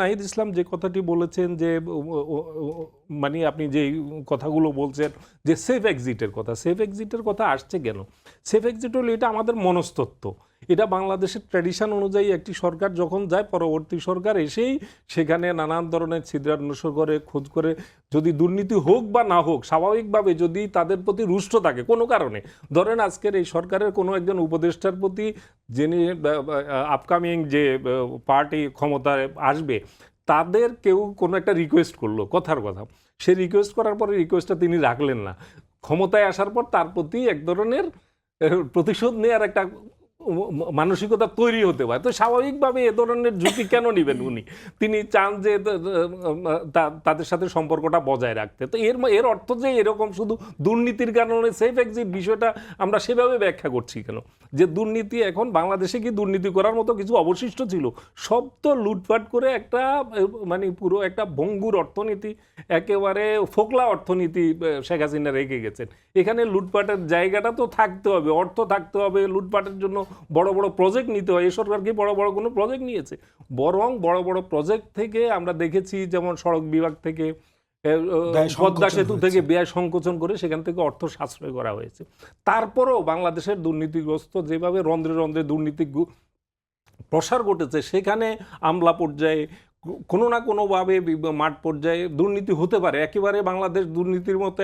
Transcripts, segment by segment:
নাহিদ ইসলাম যে কথাটি বলেছেন যে মানে আপনি যে কথাগুলো বলছেন যে সেফ এক্সিটের কথা আসছে কেন? সেফ এক্সিট হলো এটা আমাদের মনস্তত্ত্ব। এটা বাংলাদেশের ট্র্যাডিশন অনুযায়ী একটি সরকার যখন যায়, পরবর্তী সরকার এসেই সেখানে নানান ধরনের ছিদ্রান্বেষণ করে, খোঁজ করে, যদি দুর্নীতি হোক বা না হোক, স্বাভাবিকভাবে যদি তাদের প্রতি রুষ্ট থাকে কোনো কারণে, ধরেন আজকের এই সরকারের কোনো একজন উপদেষ্টার প্রতি, যিনি আপকামিং যে পার্টি ক্ষমতায় আসবে, তাদের কেউ কোনো একটা রিকোয়েস্ট করলো, কথার কথা, সে রিকোয়েস্ট করার পরে রিকোয়েস্টটা তিনি রাখলেন না, ক্ষমতায় আসার পর তার প্রতি এক ধরনের প্রতিশোধ নেওয়ার একটা মানসিকতা তৈরি হতে পারে। তো স্বাভাবিকভাবে এ ধরনের ঝুঁকি কেন নেবেন উনি? তিনি চান যে তাদের সাথে সম্পর্কটা বজায় রাখতে। তো এর অর্থ যে এরকম শুধু দুর্নীতির কারণে সেফ এক্সিট, বিষয়টা আমরা সেভাবে ব্যাখ্যা করছি কেন? যে দুর্নীতি এখন বাংলাদেশে কি দুর্নীতি করার মতো কিছু অবশিষ্ট ছিল? সব তো লুটপাট করে একটা মানে পুরো একটা ভঙ্গুর অর্থনীতি, একেবারে ফোকলা অর্থনীতি শেখ হাসিনা রেখে গেছেন। এখানে লুটপাটের জায়গাটা তো থাকতে হবে, অর্থ থাকতে হবে, লুটপাটের জন্য বড় বড় প্রজেক্ট নিতে হয়। এই সরকার কি বড় বড় কোনো প্রজেক্ট নিয়েছে? বরং বড় বড় প্রজেক্ট থেকে আমরা দেখেছি, যেমন সড়ক বিভাগ থেকে, পদ্মা সেতু থেকে ব্যয় সংকোচন করে সেখান থেকে অর্থ সাশ্রয় করা হয়েছে। তারপরেও বাংলাদেশের দুর্নীতিগ্রস্ত যেভাবে রন্ধ্রে রন্ধ্রে দুর্নীতি প্রসার ঘটেছে, সেখানে আমলা পর্যায়ে কোনো না কোনোভাবে মাঠ পর্যায়ে দুর্নীতি হতে পারে। একেবারে বাংলাদেশ দুর্নীতির মতো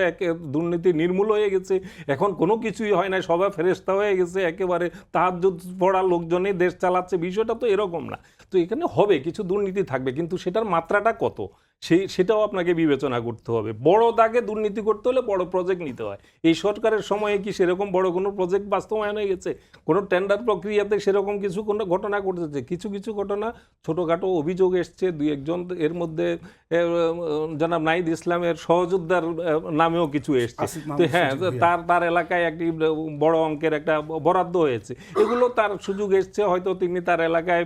দুর্নীতি নির্মূল হয়ে গেছে, এখন কোনো কিছুই হয় না, সবাই ফেরেস্তা হয়ে গেছে, একেবারে তাহাজ্জুদ পড়া লোকজনই দেশ চালাচ্ছে, বিষয়টা তো এরকম না। তো এখানে হবে কিছু দুর্নীতি থাকবে, কিন্তু সেটার মাত্রাটা কত সেটাও আপনাকে বিবেচনা করতে হবে। বড় দাগে দুর্নীতি করতে হলে বড় প্রজেক্ট নিতে হয়। এই সরকারের সময়ে কি সেরকম বড় কোনো প্রজেক্ট বাস্তবায়ন হয়ে গেছে? কোনো টেন্ডার প্রক্রিয়াতে সেরকম কিছু কোনো ঘটনা ঘটেছে? কিছু কিছু ঘটনা ছোটোখাটো অভিযোগ এসছে, দুই একজন, এর মধ্যে জনাব নাহিদ ইসলামের সহযোদ্ধার নামেও কিছু এসছে। তো হ্যাঁ, তার এলাকায় একটি বড় অঙ্কের একটা বরাদ্দ হয়েছে, এগুলো তার সুযোগ এসছে, হয়তো তিনি তার এলাকায়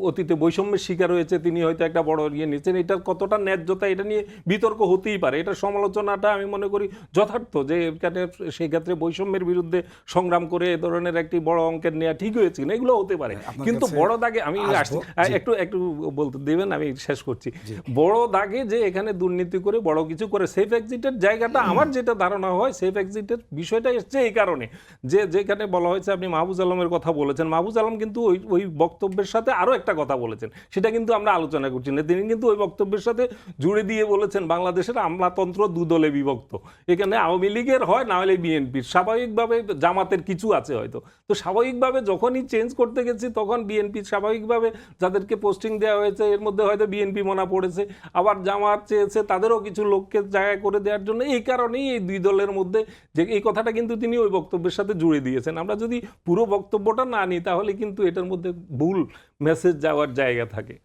অতীতে বৈষম্যের শিকার হয়েছে, তিনি হয়তো একটা বড় ইয়ে নিচ্ছেন। এটার কতটা ন্যায্যতা, এটা নিয়ে বিতর্ক হতেই পারে। এটা সমালোচনাটা আমি মনে করি যথার্থ, যে এখানে সেই ক্ষেত্রে বৈষম্যের বিরুদ্ধে সংগ্রাম করে এ ধরনের একটি বড় অঙ্কের নেওয়া ঠিক হয়েছে না, এগুলো হতে পারে। কিন্তু বড় দাগে আমি একটু বলতে দেবেন, আমি শেষ করছি। বড় দাগে যে এখানে দুর্নীতি করে বড় কিছু করে সেফ এক্সিটের জায়গাটা, আমার যেটা ধারণা হয়, সেফ এক্সিটের বিষয়টা এসছে এই কারণে যে যেখানে বলা হয়েছে, আপনি মাহফুজ আলমের কথা বলেছেন, মাহফুজ আলম কিন্তু ওই বক্তব্যের সাথে আরও একটা কথা বলেছেন, সেটা কিন্তু আমরা আলোচনা করছি না। তিনি কিন্তু ওই বক্তব্যের সাথে জুড়ে দিয়ে বলেছেন বাংলাদেশের আমলাতন্ত্র দুদলে বিভক্ত, এখানে আওয়ামী লীগের হয়, না হলে বিএনপির, স্বাভাবিকভাবে জামাতের কিছু আছে হয়তো। তো স্বাভাবিকভাবে যখনই চেঞ্জ করতে গেছি, তখন বিএনপি স্বাভাবিকভাবে যাদেরকে পোস্টিং দেওয়া হয়েছে, এর মধ্যে হয়তো বিএনপি মনা পড়েছে, আবার জামাত চেয়েছে তাদেরও কিছু লোককে জায়গা করে দেওয়ার জন্য। এই কারণেই এই দুই দলের মধ্যে যে এই কথাটা কিন্তু তিনি ওই বক্তব্যের সাথে জুড়ে দিয়েছেন। আমরা যদি পুরো বক্তব্যটা না নিই, তাহলে কিন্তু এটার মধ্যে ভুল মেসেজ যাওয়ার জায়গা থাকে।